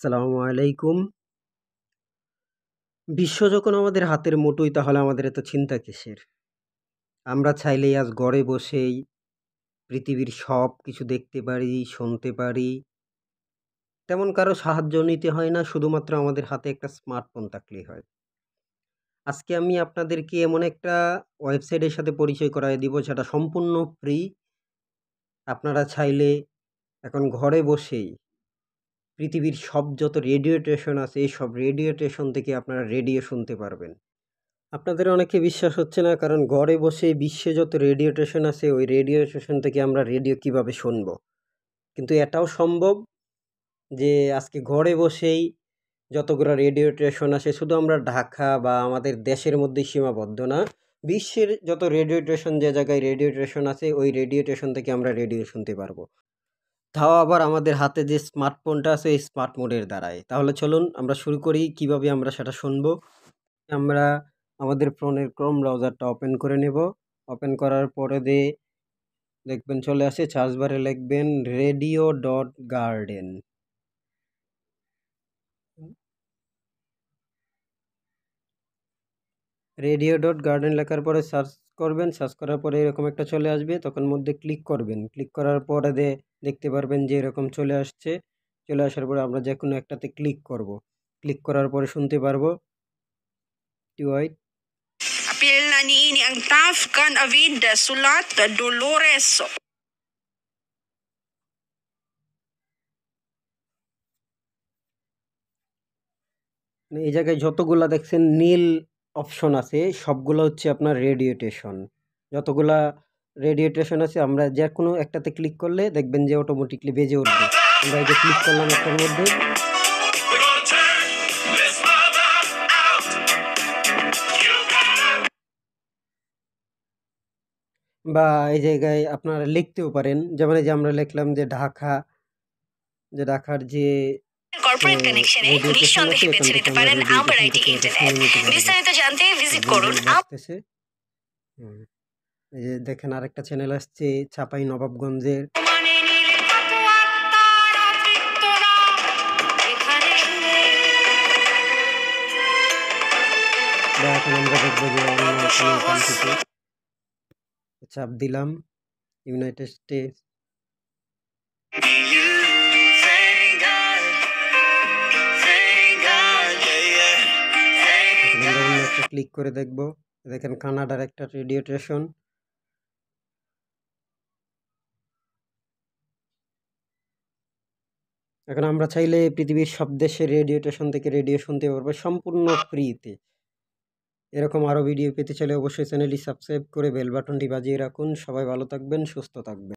আসসালামু আলাইকুম। বিশ্ব যখন আমাদের হাতের মুঠোয় তাহলে আমাদের এত চিন্তা কিসের? আমরা চাইলেই আজ ঘরে বসেই পৃথিবীর সব কিছু দেখতে পারি, শুনতে পারি। তেমন কারো সাহায্য নিতে হয় না, শুধুমাত্র আমাদের হাতে একটা স্মার্টফোন থাকলেই হয়। আজকে আমি আপনাদেরকে এমন একটা ওয়েবসাইটের সাথে পরিচয় করায় দিব যেটা সম্পূর্ণ ফ্রি। আপনারা চাইলে এখন ঘরে বসেই পৃথিবীর সব যত রেডিও স্টেশন আছে, এই সব রেডিও স্টেশন থেকে আপনারা রেডিও শুনতে পারবেন। আপনাদের অনেকে বিশ্বাস হচ্ছে না, কারণ ঘরে বসে বিশ্বে যত রেডিও স্টেশন আছে ওই রেডিও স্টেশন থেকে আমরা রেডিও কিভাবে শুনবো। কিন্তু এটাও সম্ভব যে আজকে ঘরে বসেই যতগুলো রেডিও স্টেশন আছে, শুধু আমরা ঢাকা বা আমাদের দেশের মধ্যেই সীমাবদ্ধ না, বিশ্বের যত রেডিও স্টেশন, যে জায়গায় রেডিও স্টেশন আছে ওই রেডিও স্টেশন থেকে আমরা রেডিও শুনতে পারবো, তাও আবার আমাদের হাতে যে স্মার্টফোনটা আছে এই স্মার্ট মোডের দ্বারাই। তাহলে চলুন আমরা শুরু করি কিভাবে আমরা সেটা শুনবো। আমরা আমাদের ফোনের ক্রোম ব্রাউজারটা ওপেন করে নেব। ওপেন করার পরে দেখবেন চলে আসে, সার্চ বারে লিখবেন radio.garden। radio.garden লেখার পরে সার্চ করবেন। সার্চ করার পরে এরকম একটা চলে আসবে, তখন মধ্যে ক্লিক করবেন। ক্লিক করার পরে দেখতে পারবেন যে এরকম চলে আসছে। চলে আসার পরে আমরা যে কোনো একটাতে ক্লিক করব। ক্লিক করার পরে শুনতে পারবো। Wait Apil na niini ang taf kan avid sulat Dolores. এই জায়গায় যতগুলা দেখছেন নীল অপশন আছে সবগুলো হচ্ছে আপনার রেডিও স্টেশন। যতগুলা রেডিও স্টেশন আছে আমরা যে কোনো একটাতে ক্লিক করলে দেখবেন যে অটোমেটিকলি বেজে উঠবে। আমরা এই যে ক্লিক করলাম একটার মধ্যে, বা এই জায়গায় আপনারা লিখতেও পারেন, যেমন এই যে আমরা লিখলাম যে ঢাকার যে কর্পোরেট কানেকশনে নিঃসন্দেহে বেছে নিতে পারেন আবার আইটি ইন্টারনেট। বিস্তারিত জানতে ভিজিট করুন। এই যে দেখেন আরেকটা চ্যানেল আসছে চাপাই নবাবগঞ্জের। এখন আমরা দেখবো যে চাপ দিলাম ইউনাইটেড স্টেটস। ক্লিক করে দেখবো, দেখেন কানাডার একটা রেডিও স্টেশন। এখন আমরা চাইলে পৃথিবীর সব দেশের রেডিও স্টেশন থেকে রেডিও শুনতে পারবো সম্পূর্ণ ফ্রিতে। এরকম আরো ভিডিও পেতে চাইলে অবশ্যই চ্যানেলটি সাবস্ক্রাইব করে বেল বাটনটি বাজিয়ে রাখুন। সবাই ভালো থাকবেন, সুস্থ থাকবেন।